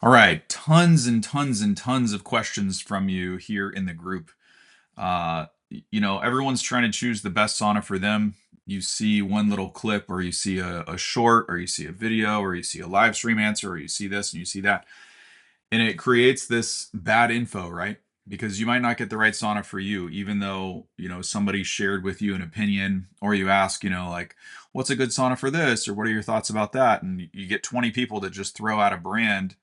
All right, tons and tons and tons of questions from you here in the group. Everyone's trying to choose the best sauna for them. You see one little clip, or you see a short, or you see a video, or you see a live stream answer, or you see this and you see that. And it creates this bad info, right? Because you might not get the right sauna for you, even though, somebody shared with you an opinion, or you ask, like, what's a good sauna for this? Or what are your thoughts about that? And you get 20 people that just throw out a brand,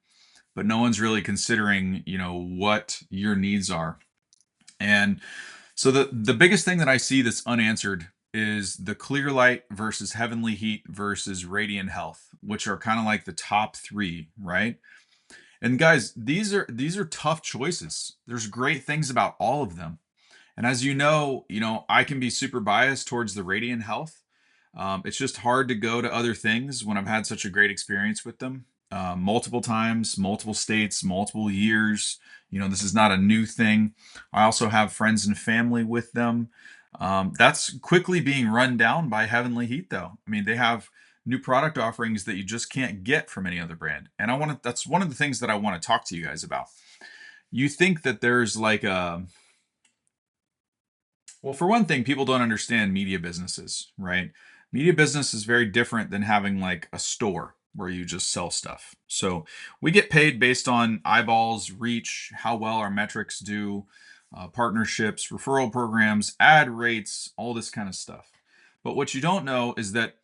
but no one's really considering, what your needs are. And so the biggest thing that I see that's unanswered is the Clearlight versus Heavenly Heat versus Radiant Health, which are kind of like the top three, right? And guys, these are tough choices. There's great things about all of them. And as I can be super biased towards the Radiant Health. It's just hard to go to other things when I've had such a great experience with them, multiple times, multiple states, multiple years. This is not a new thing. I also have friends and family with them. That's quickly being run down by Heavenly Heat, though. I mean, they have new product offerings that you just can't get from any other brand. And that's one of the things that I want to talk to you guys about. You think that there's like well, for one thing, people don't understand media businesses, right? Media business is very different than having like a store where you just sell stuff. So we get paid based on eyeballs, reach, how well our metrics do, partnerships, referral programs, ad rates, all this kind of stuff. But what you don't know is that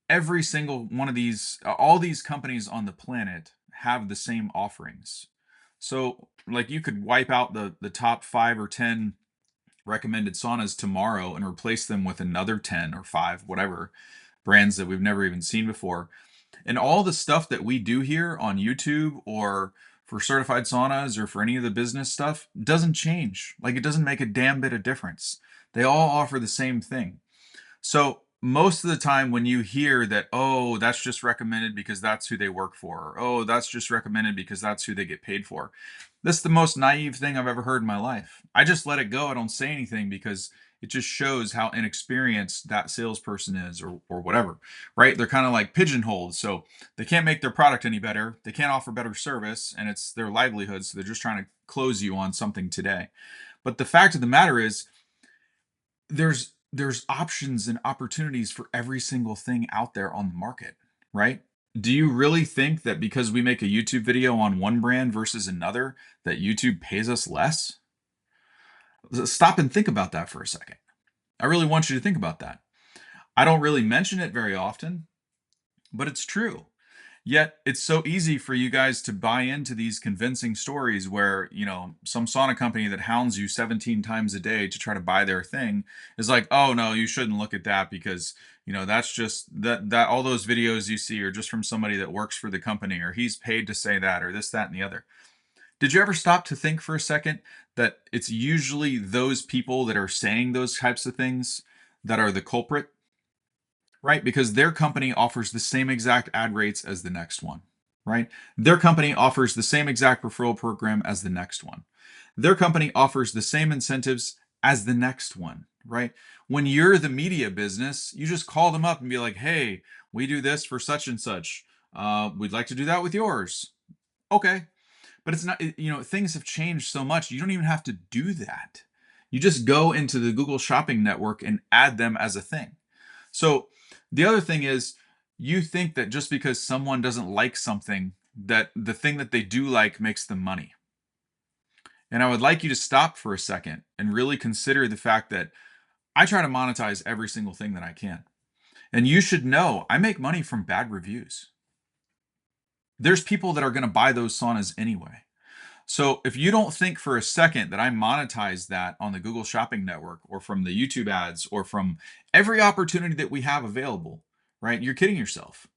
every single one of these, all these companies on the planet have the same offerings. So, like, you could wipe out the top 5 or 10 recommended saunas tomorrow and replace them with another 10 or 5, whatever, brands that we've never even seen before. And all the stuff that we do here on YouTube, or for certified saunas, or for any of the business stuff, doesn't change. Like, it doesn't make a damn bit of difference. They all offer the same thing. So most of the time when you hear that, oh, that's just recommended because that's who they work for, or oh, that's just recommended because that's who they get paid for. That's the most naive thing I've ever heard in my life. I just let it go. I don't say anything because it just shows how inexperienced that salesperson is, or whatever, right? They're kind of like pigeonholed. So they can't make their product any better. They can't offer better service, and it's their livelihood. So they're just trying to close you on something today. But the fact of the matter is, there's options and opportunities for every single thing out there on the market, right? Do you really think that because we make a YouTube video on one brand versus another, that YouTube pays us less? Stop and think about that for a second. I really want you to think about that. I don't really mention it very often, but it's true. Yet it's so easy for you guys to buy into these convincing stories where, some sauna company that hounds you 17 times a day to try to buy their thing is like, oh no, you shouldn't look at that because, that's just that all those videos you see are just from somebody that works for the company, or he's paid to say that, or this, that, and the other. Did you ever stop to think for a second that it's usually those people that are saying those types of things that are the culprit? Right? Because their company offers the same exact ad rates as the next one, right? Their company offers the same exact referral program as the next one. Their company offers the same incentives as the next one, right? When you're the media business, you just call them up and be like, hey, we do this for such and such. We'd like to do that with yours. Okay. But it's not, things have changed so much. You don't even have to do that. You just go into the Google Shopping Network and add them as a thing. So the other thing is, you think that just because someone doesn't like something, that the thing that they do like makes them money. And I would like you to stop for a second and really consider the fact that I try to monetize every single thing that I can. And you should know I make money from bad reviews. There's people that are going to buy those saunas anyway. So if you don't think for a second that I monetize that on the Google Shopping Network, or from the YouTube ads, or from every opportunity that we have available, right? You're kidding yourself.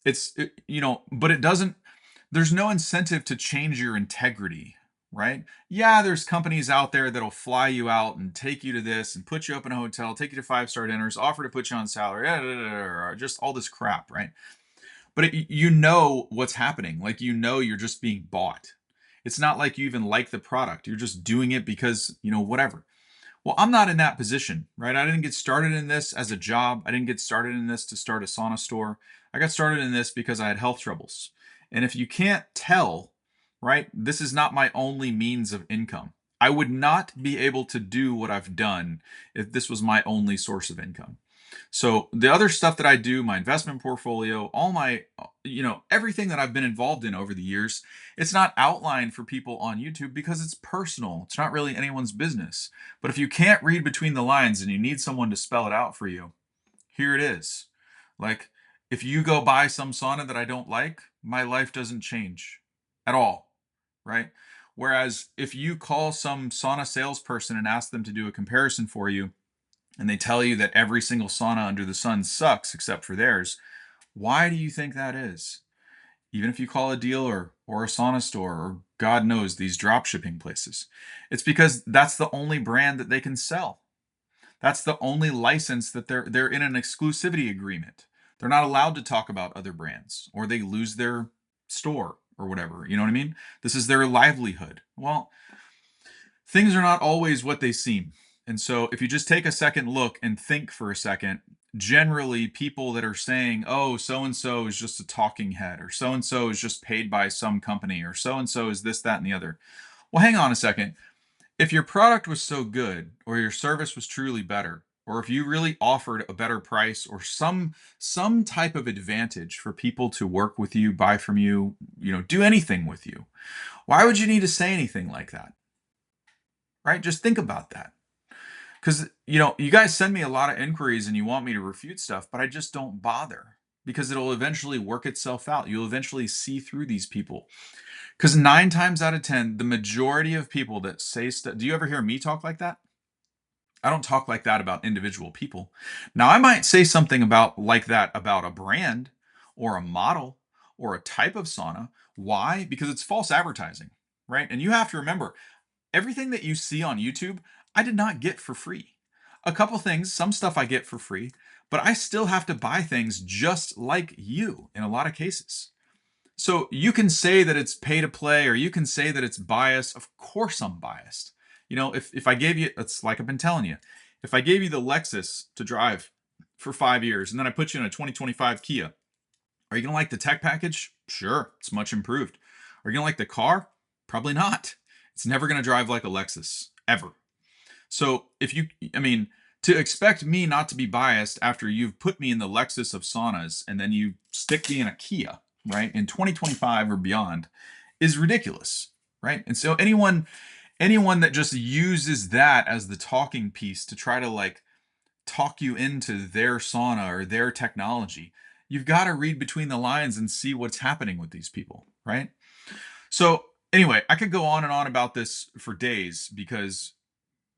But it doesn't, there's no incentive to change your integrity, right? Yeah, there's companies out there that'll fly you out and take you to this and put you up in a hotel, take you to 5-star dinners, offer to put you on salary, just all this crap, right? But you know what's happening. Like, you're just being bought. It's not like you even like the product. You're just doing it because, whatever. Well, I'm not in that position, right? I didn't get started in this as a job. I didn't get started in this to start a sauna store. I got started in this because I had health troubles. And if you can't tell, right, this is not my only means of income. I would not be able to do what I've done if this was my only source of income. So the other stuff that I do, my investment portfolio, all my, everything that I've been involved in over the years, it's not outlined for people on YouTube because it's personal. It's not really anyone's business. But if you can't read between the lines and you need someone to spell it out for you, here it is. Like, if you go buy some sauna that I don't like, my life doesn't change at all, right? Whereas if you call some sauna salesperson and ask them to do a comparison for you, and they tell you that every single sauna under the sun sucks except for theirs, why do you think that is? Even if you call a dealer or a sauna store or God knows these drop shipping places, it's because that's the only brand that they can sell. That's the only license that they're in an exclusivity agreement. They're not allowed to talk about other brands or they lose their store or whatever. You know what I mean? This is their livelihood. Well, things are not always what they seem. And so if you just take a second look and think for a second, generally people that are saying, oh, so and so is just a talking head, or so and so is just paid by some company, or so and so is this, that, and the other. Well, hang on a second. If your product was so good, or your service was truly better, or if you really offered a better price or some type of advantage for people to work with you, buy from you, do anything with you, why would you need to say anything like that? Right? Just think about that. Because, you guys send me a lot of inquiries and you want me to refute stuff, but I just don't bother because it'll eventually work itself out. You'll eventually see through these people. Because 9 times out of 10, the majority of people that say stuff, do you ever hear me talk like that? I don't talk like that about individual people. Now, I might say something like that about a brand or a model or a type of sauna. Why? Because it's false advertising, right? And you have to remember, everything that you see on YouTube, I did not get for free. A couple things, some stuff I get for free, but I still have to buy things just like you in a lot of cases. So you can say that it's pay to play or you can say that it's biased. Of course I'm biased. If I gave you, it's like I've been telling you, if I gave you the Lexus to drive for 5 years and then I put you in a 2025 Kia, are you going to like the tech package? Sure, it's much improved. Are you going to like the car? Probably not. It's never going to drive like a Lexus, ever. So to expect me not to be biased after you've put me in the Lexus of saunas and then you stick me in a Kia, right, in 2025 or beyond is ridiculous, right? And so anyone that just uses that as the talking piece to try to like talk you into their sauna or their technology, you've got to read between the lines and see what's happening with these people, right? So anyway, I could go on and on about this for days because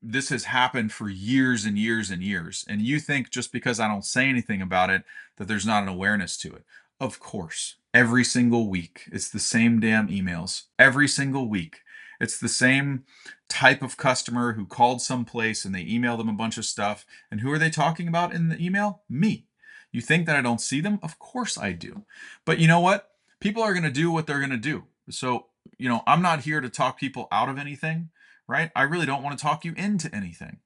this has happened for years and years and years. And you think just because I don't say anything about it, that there's not an awareness to it. Of course, every single week, it's the same damn emails. Every single week, it's the same type of customer who called someplace and they emailed them a bunch of stuff. And who are they talking about in the email? Me. You think that I don't see them? Of course I do. But you know what? People are going to do what they're going to do. So, I'm not here to talk people out of anything. Right? I really don't want to talk you into anything.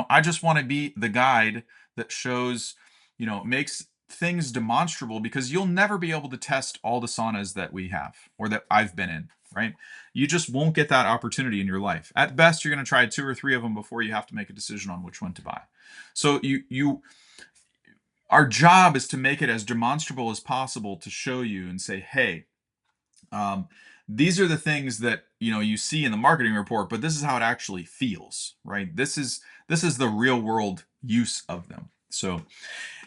I just want to be the guide that shows, makes things demonstrable because you'll never be able to test all the saunas that we have or that I've been in, right? You just won't get that opportunity in your life. At best, you're going to try 2 or 3 of them before you have to make a decision on which one to buy. So our job is to make it as demonstrable as possible to show you and say, hey, these are the things that you see in the marketing report, but this is how it actually feels, right? This is the real world use of them. So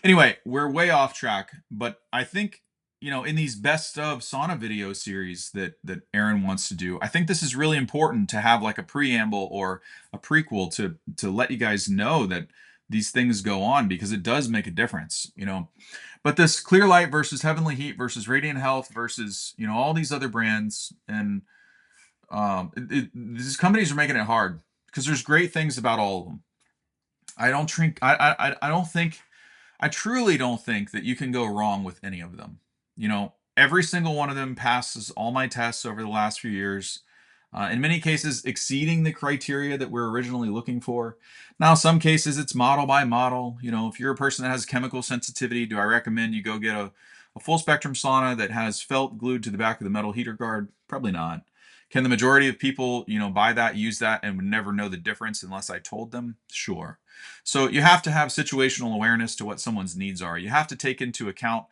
anyway, we're way off track, but I think in these best of sauna video series that Aaron wants to do, I think this is really important to have like a preamble or a prequel to let you guys know that these things go on because it does make a difference, But this Clearlight versus Heavenly Heat versus Radiant Health versus all these other brands, and these companies are making it hard because there's great things about all of them. I truly don't think that you can go wrong with any of them. Every single one of them passes all my tests over the last few years. In many cases, exceeding the criteria that we're originally looking for. Now, some cases it's model by model. If you're a person that has chemical sensitivity, do I recommend you go get a A full spectrum sauna that has felt glued to the back of the metal heater guard? Probably not. Can the majority of people, buy that, use that, and would never know the difference unless I told them? Sure. So you have to have situational awareness to what someone's needs are. You have to take into account,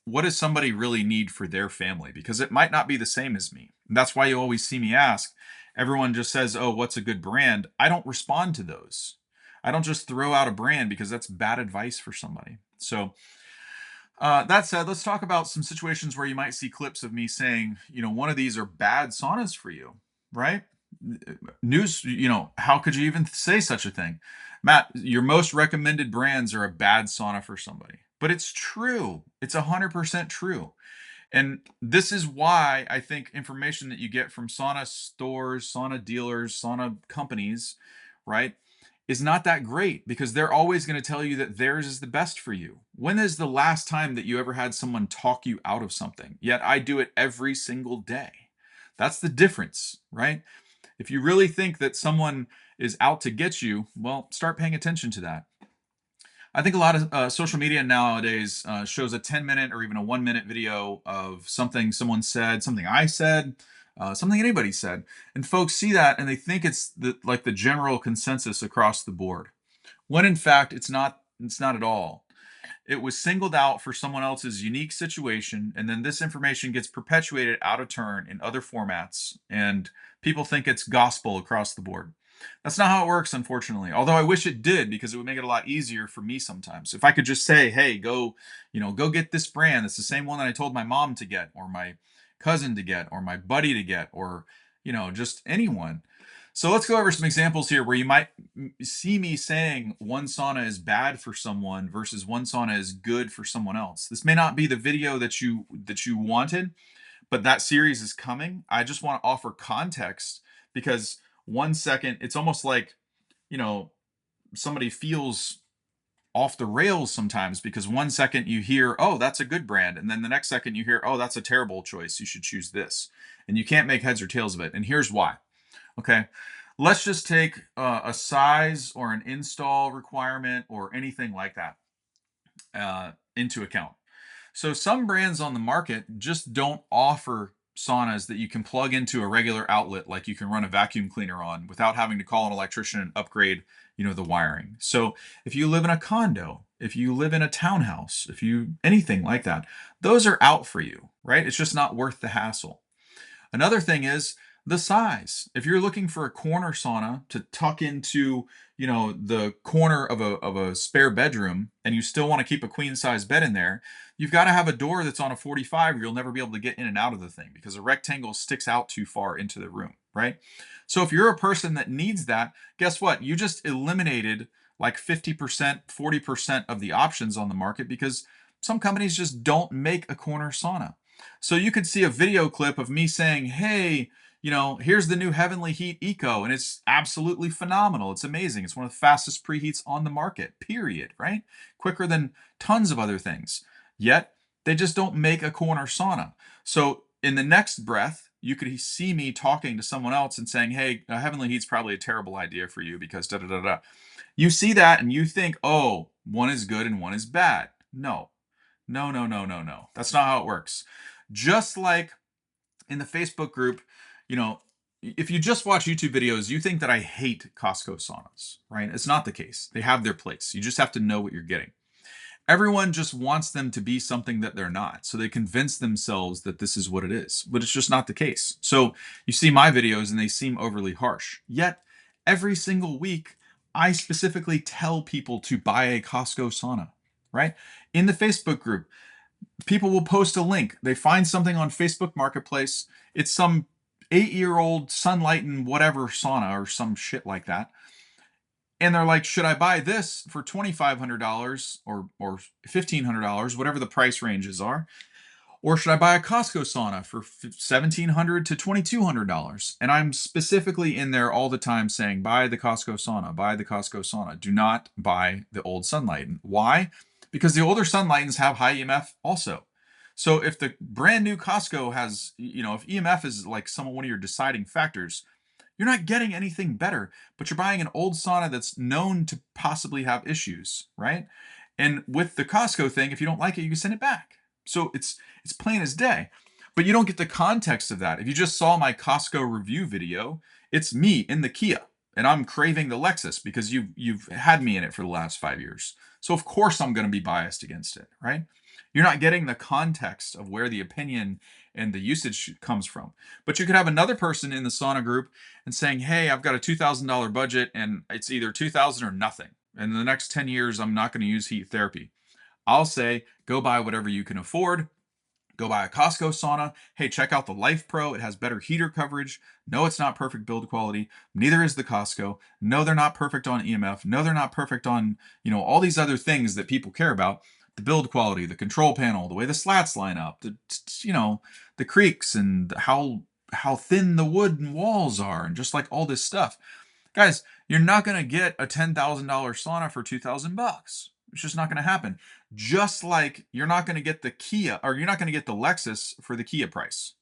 what does somebody really need for their family? Because it might not be the same as me. And that's why you always see me ask. Everyone just says, oh, what's a good brand? I don't respond to those. I don't just throw out a brand because that's bad advice for somebody. So, that said, let's talk about some situations where you might see clips of me saying, one of these are bad saunas for you, right? News, how could you even say such a thing? Matt, your most recommended brands are a bad sauna for somebody. But it's true. It's 100% true. And this is why I think information that you get from sauna stores, sauna dealers, sauna companies, right, is not that great because they're always going to tell you that theirs is the best for you. When is the last time that you ever had someone talk you out of something? Yet I do it every single day. That's the difference, right? If you really think that someone is out to get you, well, start paying attention to that. I think a lot of social media nowadays shows a 10-minute or even a 1-minute video of something someone said, something I said, something anybody said. And folks see that and they think it's like the general consensus across the board. When in fact, it's not at all. It was singled out for someone else's unique situation, and then this information gets perpetuated out of turn in other formats, and people think it's gospel across the board. That's not how it works, unfortunately. Although I wish it did, because it would make it a lot easier for me sometimes. If I could just say, "Hey, go get this brand. It's the same one that I told my mom to get, or my cousin to get, or my buddy to get, or just anyone." So let's go over some examples here where you might see me saying one sauna is bad for someone versus one sauna is good for someone else. This may not be the video that you wanted, but that series is coming. I just want to offer context because 1 second, it's almost like, you know, somebody feels off the rails sometimes because 1 second you hear, oh, that's a good brand. And then the next second you hear, oh, that's a terrible choice. You should choose this. And you can't make heads or tails of it. And here's why. Okay. Let's just take a size or an install requirement or anything like that into account. So some brands on the market just don't offer saunas that you can plug into a regular outlet like you can run a vacuum cleaner on without having to call an electrician and upgrade, the wiring. So if you live in a condo, if you live in a townhouse, if you anything like that, those are out for you, right? It's just not worth the hassle. Another thing is the size. If you're looking for a corner sauna to tuck into, the corner of a spare bedroom and you still want to keep a queen size bed in there, you've got to have a door that's on a 45 or you'll never be able to get in and out of the thing because a rectangle sticks out too far into the room, right? So if you're a person that needs that, guess what? You just eliminated like 50%, 40% of the options on the market because some companies just don't make a corner sauna. So you could see a video clip of me saying, hey, here's the new Heavenly Heat Eco, and it's absolutely phenomenal. It's amazing. It's one of the fastest preheats on the market, period, right? Quicker than tons of other things. Yet, they just don't make a corner sauna. So in the next breath, you could see me talking to someone else and saying, hey, Heavenly Heat's probably a terrible idea for you because da da da da. You see that and you think, oh, one is good and one is bad. No, no, no, no, no, no. That's not how it works. Just like in the Facebook group, if you just watch YouTube videos, you think that I hate Costco saunas, right? It's not the case. They have their place. You just have to know what you're getting. Everyone just wants them to be something that they're not. So they convince themselves that this is what it is, but it's just not the case. So you see my videos and they seem overly harsh. Yet every single week, I specifically tell people to buy a Costco sauna, right? In the Facebook group, people will post a link. They find something on Facebook Marketplace. It's some 8-year-old Sunlight and whatever sauna or some shit like that. And they're like, should I buy this for $2,500 or $1,500, whatever the price ranges are? Or should I buy a Costco sauna for $1,700 to $2,200? And I'm specifically in there all the time saying, buy the Costco sauna, buy the Costco sauna. Do not buy the old Sunlight. Why? Because the older Sunlightens have high EMF also. So if the brand new Costco has, if EMF is like one of your deciding factors, you're not getting anything better, but you're buying an old sauna that's known to possibly have issues, right? And with the Costco thing, if you don't like it, you can send it back, So it's plain as day. But you don't get the context of that. If you just saw my Costco review video, it's me in the Kia, and I'm craving the Lexus because you've had me in it for the last 5 years. So of course I'm going to be biased against it, right? You're not getting the context of where the opinion and the usage comes from. But you could have another person in the sauna group and saying, "Hey, I've got a $2,000 budget and it's either 2,000 or nothing. And in the next 10 years I'm not going to use heat therapy." I'll say, go buy whatever you can afford. Go buy a Costco sauna. Hey, check out the Life Pro. It has better heater coverage. No, it's not perfect build quality. Neither is the Costco. No, they're not perfect on EMF. No, they're not perfect on, all these other things that people care about. The build quality, the control panel, the way the slats line up, the creaks and how thin the wooden walls are, and just like all this stuff. Guys, you're not going to get a $10,000 sauna for 2,000 bucks. It's just not going to happen. Just like you're not going to get the Kia, or you're not going to get the Lexus for the Kia price.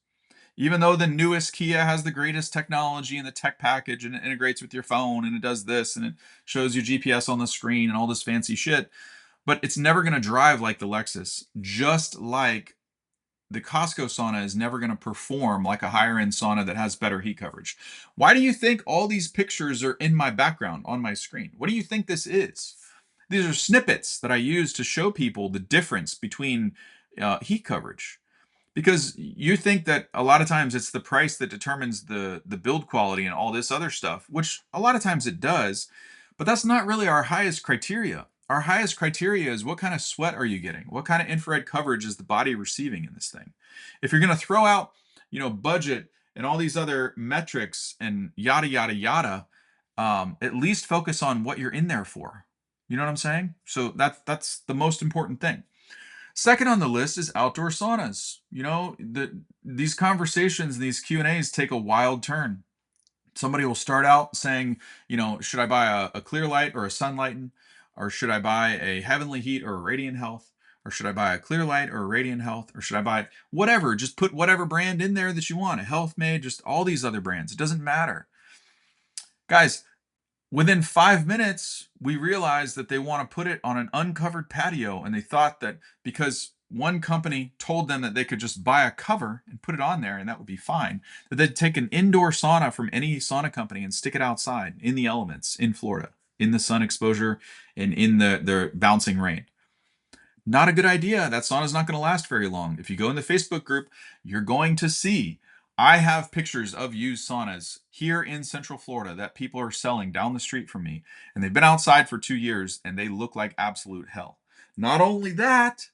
Even though the newest Kia has the greatest technology and the tech package, and it integrates with your phone and it does this and it shows you GPS on the screen and all this fancy shit, but it's never going to drive like the Lexus. Just like the Costco sauna is never going to perform like a higher end sauna that has better heat coverage. Why do you think all these pictures are in my background on my screen? What do you think this is? These are snippets that I use to show people the difference between heat coverage. Because you think that a lot of times it's the price that determines the build quality and all this other stuff, which a lot of times it does, but that's not really our highest criteria. Our highest criteria is what kind of sweat are you getting? What kind of infrared coverage is the body receiving in this thing? If you're going to throw out, budget and all these other metrics and yada yada yada, at least focus on what you're in there for. You know what I'm saying? So that's the most important thing. Second on the list is outdoor saunas. These conversations, these Q&As take a wild turn. Somebody will start out saying, should I buy a Clearlight or a Sunlighten? Or should I buy a Heavenly Heat or a Radiant Health? Or should I buy a Clearlight or a Radiant Health? Or should I buy whatever? Just put whatever brand in there that you want. A Health Made, just all these other brands. It doesn't matter. Guys, within 5 minutes, we realized that they want to put it on an uncovered patio, and they thought that because one company told them that they could just buy a cover and put it on there and that would be fine, that they'd take an indoor sauna from any sauna company and stick it outside in the elements in Florida, in the sun exposure and in the bouncing rain. Not a good idea. That sauna's not going to last very long. If you go in the Facebook group, you're going to see I have pictures of used saunas here in Central Florida that people are selling down the street from me, and they've been outside for 2 years and they look like absolute hell. Not only that,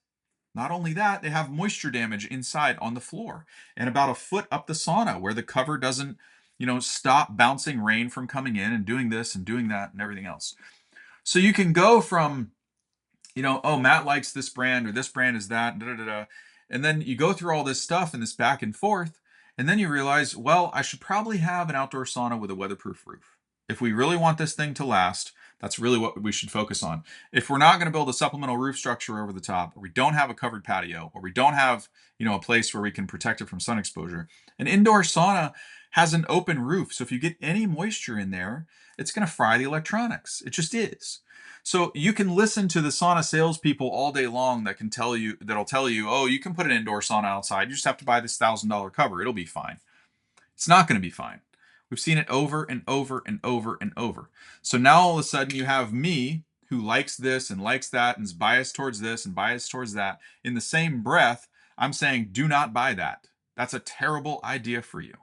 they have moisture damage inside on the floor and about a foot up the sauna where the cover doesn't, stop bouncing rain from coming in and doing this and doing that and everything else. So you can go from, oh, Matt likes this brand or this brand is that, da, da, da, da. And then you go through all this stuff and this back and forth. And then you realize, well, I should probably have an outdoor sauna with a weatherproof roof. If we really want this thing to last, that's really what we should focus on. If we're not going to build a supplemental roof structure over the top, or we don't have a covered patio, or we don't have, a place where we can protect it from sun exposure, an indoor sauna has an open roof. So if you get any moisture in there, it's going to fry the electronics. It just is. So you can listen to the sauna salespeople all day long that'll tell you, oh, you can put an indoor sauna outside. You just have to buy this $1,000 cover. It'll be fine. It's not going to be fine. We've seen it over and over and over and over. So now all of a sudden you have me who likes this and likes that and is biased towards this and biased towards that. In the same breath, I'm saying, do not buy that. That's a terrible idea for you.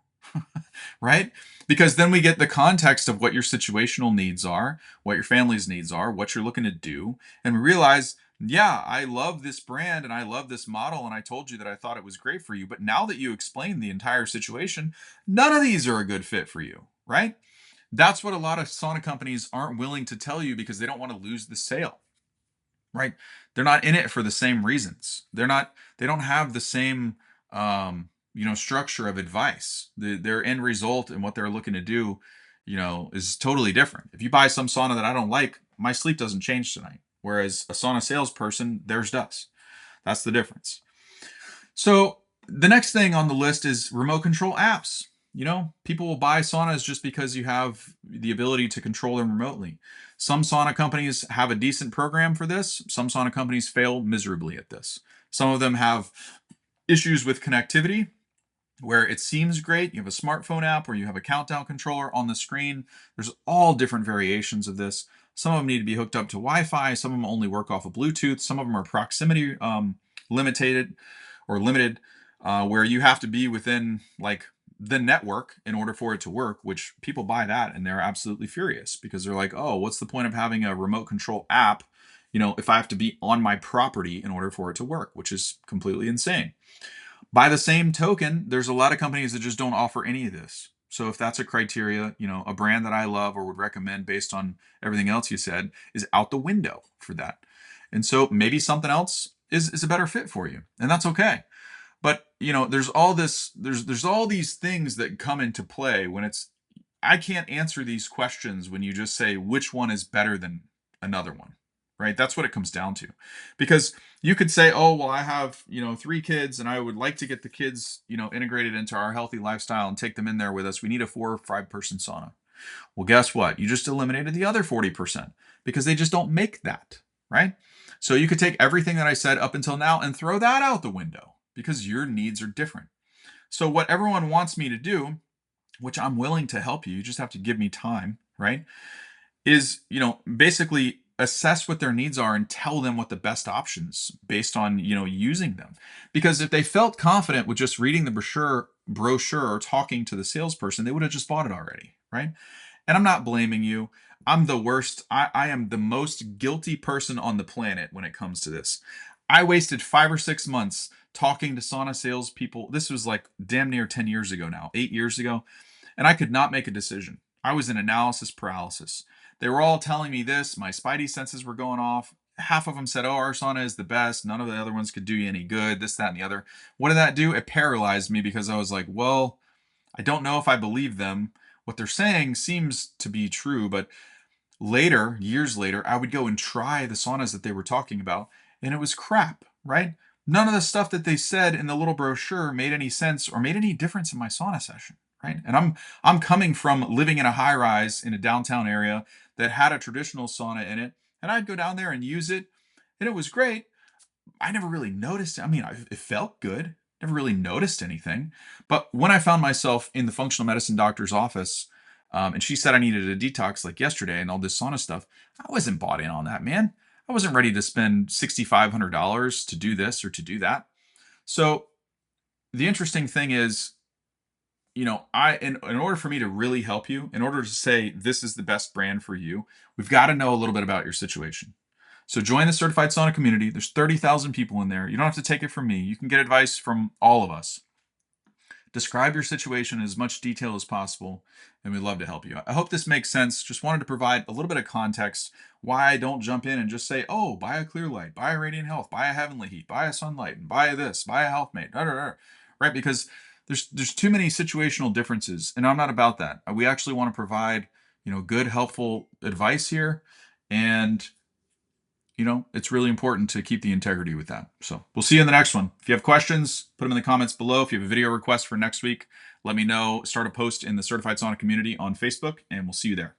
Right? Because then we get the context of what your situational needs are, what your family's needs are, what you're looking to do, and we realize, yeah, I love this brand and I love this model and I told you that I thought it was great for you, but now that you explained the entire situation, none of these are a good fit for you, right? That's what a lot of sauna companies aren't willing to tell you because they don't want to lose the sale, right? They're not in it for the same reasons. They don't have the same structure of advice. Their end result and what they're looking to do, is totally different. If you buy some sauna that I don't like, my sleep doesn't change tonight. Whereas a sauna salesperson, theirs does. That's the difference. So the next thing on the list is remote control apps. people will buy saunas just because you have the ability to control them remotely. Some sauna companies have a decent program for this. Some sauna companies fail miserably at this. Some of them have issues with connectivity where it seems great. You have a smartphone app or you have a countdown controller on the screen. There's all different variations of this. Some of them need to be hooked up to Wi-Fi. Some of them only work off of Bluetooth. Some of them are proximity limited or limited, where you have to be within like the network in order for it to work, which people buy that and they're absolutely furious because they're like, oh, what's the point of having a remote control app, if I have to be on my property in order for it to work, which is completely insane. By the same token, there's a lot of companies that just don't offer any of this. So if that's a criteria, a brand that I love or would recommend based on everything else you said is out the window for that. And so maybe something else is a better fit for you, and that's okay. But there's all this, there's all these things that come into play when I can't answer these questions when you just say which one is better than another one, right? That's what it comes down to. Because you could say, oh, well, I have, 3 kids and I would like to get the kids, integrated into our healthy lifestyle and take them in there with us. We need a 4 or 5 person sauna. Well, guess what? You just eliminated the other 40% because they just don't make that, right? So you could take everything that I said up until now and throw that out the window because your needs are different. So what everyone wants me to do, which I'm willing to help you just have to give me time, right? Is, basically assess what their needs are and tell them what the best options based on, using them. Because if they felt confident with just reading the brochure or talking to the salesperson, they would have just bought it already, right? And I'm not blaming you. I'm the worst. I am the most guilty person on the planet when it comes to this. I wasted 5 or 6 months talking to sauna salespeople. This was like damn near 10 years ago now, 8 years ago. And I could not make a decision. I was in analysis paralysis. They were all telling me this. My spidey senses were going off. Half of them said, oh, our sauna is the best. None of the other ones could do you any good. This, that, and the other. What did that do? It paralyzed me because I was like, well, I don't know if I believe them. What they're saying seems to be true, but later, years later, I would go and try the saunas that they were talking about, and it was crap, right? None of the stuff that they said in the little brochure made any sense or made any difference in my sauna session, right? And I'm coming from living in a high rise in a downtown area that had a traditional sauna in it, and I'd go down there and use it, and it was great. I never really noticed. I mean, it felt good. Never really noticed anything. But when I found myself in the functional medicine doctor's office, and she said I needed a detox like yesterday and all this sauna stuff, I wasn't bought in on that, man. I wasn't ready to spend $6,500 to do this or to do that. So the interesting thing is, in order for me to really help you, in order to say this is the best brand for you, we've got to know a little bit about your situation. So join the Certified Sauna community. There's 30,000 people in there. You don't have to take it from me. You can get advice from all of us. Describe your situation in as much detail as possible, and we'd love to help you. I hope this makes sense. Just wanted to provide a little bit of context why I don't jump in and just say, oh, buy a Clearlight, buy a Radiant Health, buy a Heavenly Heat, buy a Sunlight, and buy this, buy a HealthMate, right? Because there's too many situational differences, and I'm not about that. We actually want to provide, good, helpful advice here, and it's really important to keep the integrity with that. So we'll see you in the next one. If you have questions, put them in the comments below. If you have a video request for next week, let me know. Start a post in the Certified Sauna community on Facebook, and we'll see you there.